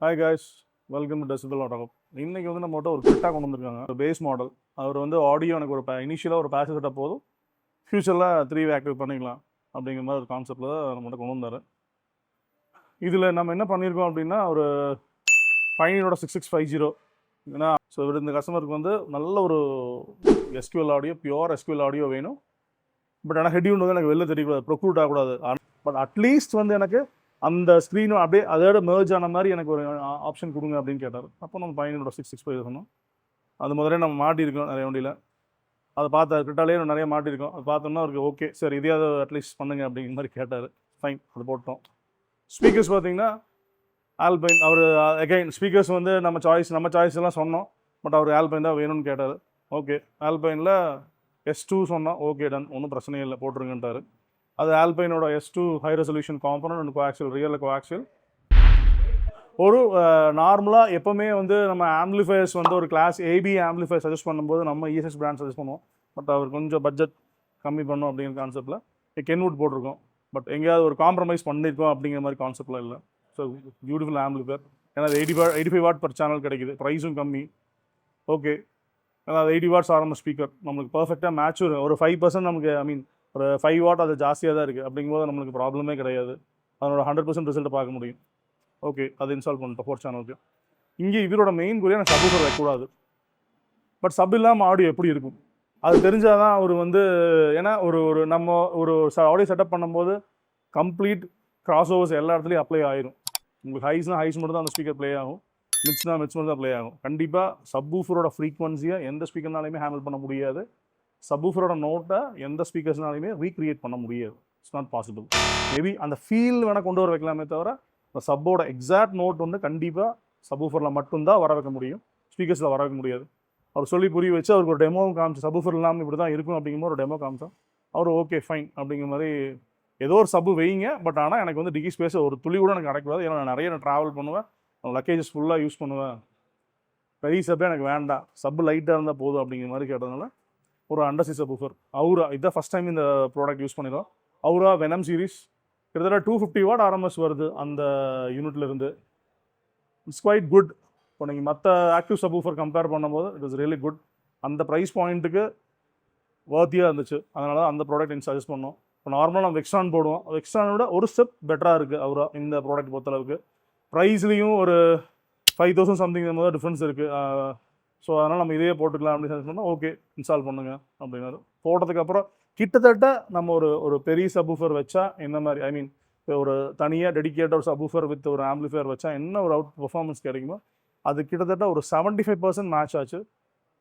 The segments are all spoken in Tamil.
Hi guys, welcome to decibel auto. இன்றைக்கி வந்து நம்மகிட்ட ஒரு கிட்டா கொண்டு வந்திருக்காங்க, ஒரு பேஸ் மாடல். அவர் வந்து ஆடியோ எனக்கு ஒரு இனிஷியலாக ஒரு பேச செட்டாக போதும், ஃப்யூச்சரில் 3 ஆக்டிவ் பண்ணிக்கலாம் அப்படிங்கிற மாதிரி ஒரு கான்செப்டில் நம்மகிட்ட கொண்டு வந்தார். இதில் நம்ம என்ன பண்ணியிருக்கோம் அப்படின்னா, ஒரு பையனோட 6650. ஏன்னா இந்த கஸ்டமருக்கு வந்து நல்ல ஒரு SQL audio, pure SQL audio வேணும். பட் ஆனால் ஹெட்யூன் வந்து எனக்கு வெளில தெரியக்கூடாது, ப்ரொக்யூட் ஆகக்கூடாது. பட் அட்லீஸ்ட் வந்து எனக்கு அந்த ஸ்க்ரீனும் அப்படியே அதோட மேர்ஜ் ஆன மாதிரி எனக்கு ஒரு ஆப்ஷன் கொடுங்க அப்படின்னு கேட்டார். அப்போ நம்ம பையனோட 665 சொன்னோம். அது முதல்ல நம்ம மாட்டியிருக்கோம் நிறைய வண்டியில். அதை பார்த்தா கிட்டாலே நிறைய மாட்டியிருக்கோம். அது பார்த்தோம்னா அவருக்கு ஓகே சார், இதையாவது அட்லீஸ்ட் பண்ணுங்க அப்படிங்கிற மாதிரி கேட்டார். ஃபைன், அது போட்டோம். ஸ்பீக்கர்ஸ் பார்த்தீங்கன்னா ஆல்பைன். அவர் அகைன் ஸ்பீக்கர்ஸ் வந்து நம்ம சாய்ஸ் எல்லாம் சொன்னோம். பட் அவர் ஆல்பைன் தான் வேணும்னு கேட்டார். ஓகே, ஆல்பைனில் S2 சொன்னோம். ஓகே டன், ஒன்றும் பிரச்சனையே இல்லை, போட்டுருங்கன்ட்டார். அது ஆல்பைனோட S2 high resolution component and coaxial, real coaxial. ஒரு நார்மலாக எப்போவுமே வந்து நம்ம ஆம்பிளிஃபயர்ஸ் வந்து ஒரு கிளாஸ் ஏபி ஆம்பிளிஃபயர் சஜஸ்ட் பண்ணும்போது நம்ம ESS பிராண்ட் சஜஸ்ட் பண்ணுவோம். பட் அவர் கொஞ்சம் பட்ஜெட் கம்மி பண்ணோம் அப்படிங்கிற கான்செப்டில் கென்வுட் போட்டிருக்கோம். பட் எங்கேயாவது ஒரு காம்ப்ரமைஸ் பண்ணியிருக்கோம் அப்படிங்கிற மாதிரி கான்செப்டில் இல்லை. So beautiful amplifier. ஏன்னா அது 85 வாட் பர் சேனல் கிடைக்குது, ப்ரைஸும் கம்மி. ஓகே, ஏன்னா அது 80 வாட்ஸ் ஆரம்ப ஸ்பீக்கர் நம்மளுக்கு பர்ஃபெக்டாக மேட்ச். ஒரு 5% நமக்கு ஒரு 5 வாட் அது ஜாஸ்தியாக தான் இருக்குது. அப்படிங்கும்போது நம்மளுக்கு ப்ராப்ளமே கிடையாது. அதனோட 100% ரிசல்ட்டை பார்க்க முடியும். ஓகே, அது இன்ஸ்டால் பண்ணிட்டோம் 4 சேனலுக்கு. இங்கே இவரோட மெயின் குறியாக எனக்கு சப்வூஃபர் வைக்கக்கூடாது. பட் சப் இல்லாமல் ஆடியோ எப்படி இருக்கும் அது தெரிஞ்சால் தான் அவர் வந்து, ஏன்னா நம்ம ஒரு ஆடியோ செட்டப் பண்ணும்போது கம்ப்ளீட் கிராஸ் ஓவர்ஸ் எல்லா இடத்துலையும் அப்ளை ஆயிரும். உங்களுக்கு ஹைஸ்னால் ஹைஸ் மட்டும் தான் அந்த ஸ்பீக்கர் ப்ளே ஆகும், மிட்ஸ்னால் மிட்ஸ் மட்டும் தான் ப்ளே ஆகும். கண்டிப்பாக சப்வூஃபரோட ஃப்ரீக்வன்சியை எந்த ஸ்பீக்கர்னாலையுமே ஹேண்டில் பண்ண முடியாது. சப்வூஃபரோட நோட்டை எந்த ஸ்பீக்கர்ஸ்னாலையுமே ரீக்ரியேட் பண்ண முடியாது. It's not possible. மேபி அந்த ஃபீல் வேணால் கொண்டு வர வைக்கலாமே தவிர இந்த சப்போட எக்ஸாக்ட் நோட் வந்து கண்டிப்பாக சப்வூஃபரில் மட்டும்தான் வர வைக்க முடியும், ஸ்பீக்கர்ஸில் வர வைக்க முடியாது. அவர் சொல்லி புரிய வச்சு அவருக்கு ஒரு டெமோவும் காமிச்சு, சப்வூஃபர் இல்லாமல் இப்படி தான் இருக்கும் அப்படிங்கும்போது ஒரு டெமோ காமிச்சோம். அவர் ஓகே ஃபைன் அப்படிங்கிற மாதிரி ஏதோ ஒரு சப்பு வைங்க, பட் ஆனால் எனக்கு வந்து டிக்கி ஸ்பேஸ் ஒரு துளி கூட எனக்கு கிடைக்கூடாது. ஏன்னா நான் நிறைய ட்ராவல் பண்ணுவேன், லக்கேஜஸ் ஃபுல்லாக யூஸ் பண்ணுவேன், பெரிய சப்பே எனக்கு வேண்டாம், சப்பு லைட்டாக இருந்தால் போதும் அப்படிங்கிற மாதிரி கேட்டதுனால ஒரு அண்டர்சி சப்வூஃபர் அவுரா. இதுதான் ஃபஸ்ட் டைம் இந்த ப்ராடக்ட் யூஸ் பண்ணிடுறோம். அவுரா வெனம் சீரிஸ் கிட்டத்தட்ட 250 வாட் ஆர்எம்எஸ் வருது அந்த யூனிட்லேருந்து. It's quite good. இப்போ நீங்கள் மற்ற ஆக்டிவ் சப்வூஃபர் கம்பேர் பண்ணும்போது இட் இஸ் ரியலி குட். அந்த ப்ரைஸ் பாயிண்ட்டுக்கு வர்த்தியாக இருந்துச்சு, அதனால தான் அந்த ப்ராடக்ட் எனக்கு சஜஸ்ட் பண்ணோம். இப்போ நார்மலாக நம்ம வெக்ஸ்ட்ரான் போடுவோம், வெக்ஸ்ட்ரானை விட ஒரு ஸ்டெப் பெட்டராக இருக்குது அவுரா இந்த ப்ராடக்ட் பொறுத்தளவுக்கு. ப்ரைஸ்லேயும் ஒரு 5000 சம்திங் போது டிஃப்ரென்ஸ் இருக்குது. ஸோ அதனால் நம்ம இதே போட்டுக்கலாம் அப்படின்னு சஜஸ்ட் பண்ணால் ஓகே இன்ஸ்டால் பண்ணுங்க அப்படின்னாரு. போட்டதுக்கப்புறம் கிட்டத்தட்ட நம்ம ஒரு பெரிய சப்வூஃபர் வச்சா என்ன மாதிரி, ஐ மீன் ஒரு தனியாக டெடிக்கேட்டட் ஒரு சப்வூஃபர் வித் ஒரு ஆம்பிளிஃபயர் வச்சா என்ன ஒரு அவுட் பெர்ஃபார்மன்ஸ் கிடைக்குமோ அது கிட்டத்தட்ட ஒரு 75% மேட்ச் ஆச்சு.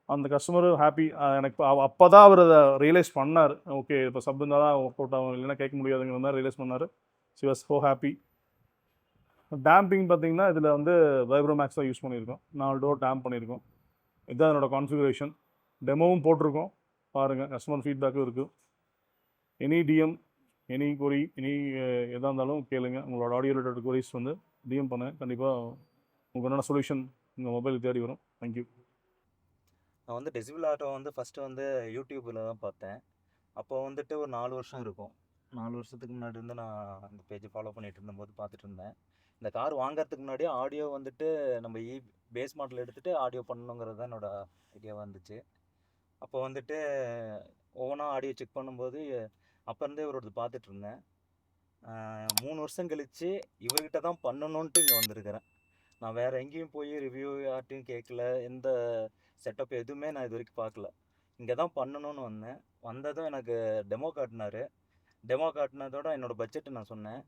அந்த கஸ்டமரும் ஹாப்பி. எனக்கு அப்போ தான் அவர் அதை ரியலைஸ் பண்ணார். ஓகே, இப்போ சப் இருந்தால் தான் ஒர்க் அவுட் ஆகும், இல்லைன்னா கேட்க முடியாதுங்கிற மாதிரி ரியலைஸ் பண்ணார். She was so happy. Damping பார்த்தீங்கன்னா இதில் வந்து வைப்ரோமேக்ஸ் தான் யூஸ் பண்ணியிருக்கோம். 4 டோர் டேம்ப் பண்ணியிருக்கோம். இதுதான் என்னோடய கான்ஃபிகரேஷன். டெமோவும் போட்டிருக்கோம், பாருங்கள். கஸ்டமர் ஃபீட்பேக்கும் இருக்குது. எனி டிஎம், எனி கொரி, எதாக இருந்தாலும் கேளுங்க. உங்களோட ஆடியோ ரிலேட்டட் கொரிஸ் வந்து டிஎம் பண்ணுங்கள். கண்டிப்பாக உங்களுக்கு என்னென்ன சொல்யூஷன் உங்கள் மொபைலுக்கு தேடி வரும். தேங்க்யூ. நான் வந்து டெசிபிள் ஆட்டோ வந்து ஃபஸ்ட்டு வந்து யூடியூப்பில் தான் பார்த்தேன். அப்போ வந்துட்டு ஒரு 4 வருஷம் இருக்கும். 4 வருஷத்துக்கு முன்னாடி இருந்து நான் அந்த பேஜை ஃபாலோ பண்ணிகிட்டு இருந்தபோது பார்த்துட்டு இருந்தேன். இந்த கார் வாங்கிறதுக்கு முன்னாடியே ஆடியோ வந்துட்டு நம்ம பேஸ் மாடல் எடுத்துகிட்டு ஆடியோ பண்ணணுங்கிறது தான் என்னோடய ஐடியாவாக இருந்துச்சு. அப்போ வந்துட்டு ஒவ்வொன்றா ஆடியோ செக் பண்ணும்போது அப்போ இருந்தே இவரோடது பார்த்துட்டு இருந்தேன். 3 வருஷம் கழித்து இவர்கிட்ட தான் பண்ணணுன்ட்டு இங்கே வந்திருக்கிறேன். நான் வேறு எங்கேயும் போய் ரிவ்யூ யார்ட்டையும் கேட்கல, எந்த செட்டப் எதுவுமே நான் இது வரைக்கும் பார்க்கல. இங்கே தான் பண்ணணும்னு வந்தேன். வந்ததும் எனக்கு டெமோ காட்டினார். டெமோ காட்டினதோட என்னோடய பட்ஜெட்டை நான் சொன்னேன்.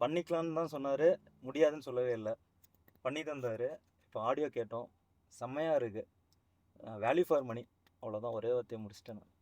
பண்ணிக்கலான்னு தான் சொன்னார், முடியாதுன்னு சொல்லவே இல்லை. பண்ணி தந்தார். இப்போ ஆடியோ கேட்டோம், செம்மையாக இருக்குது. வேல்யூ ஃபார் மணி, அவ்வளோதான். ஒரே வார்த்தையை முடிச்சிட்டேன் நான்.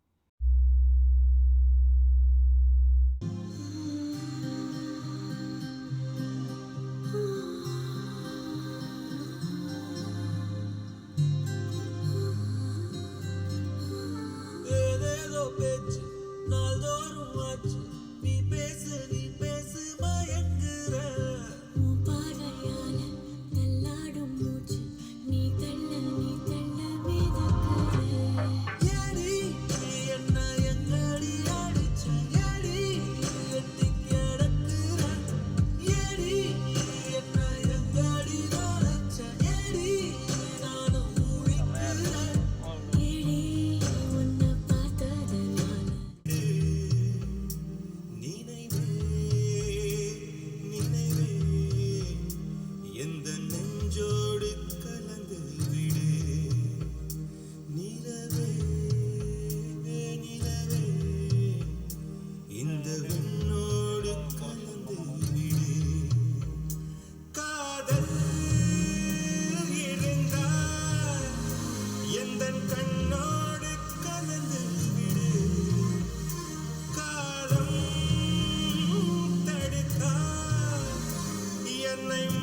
என்னை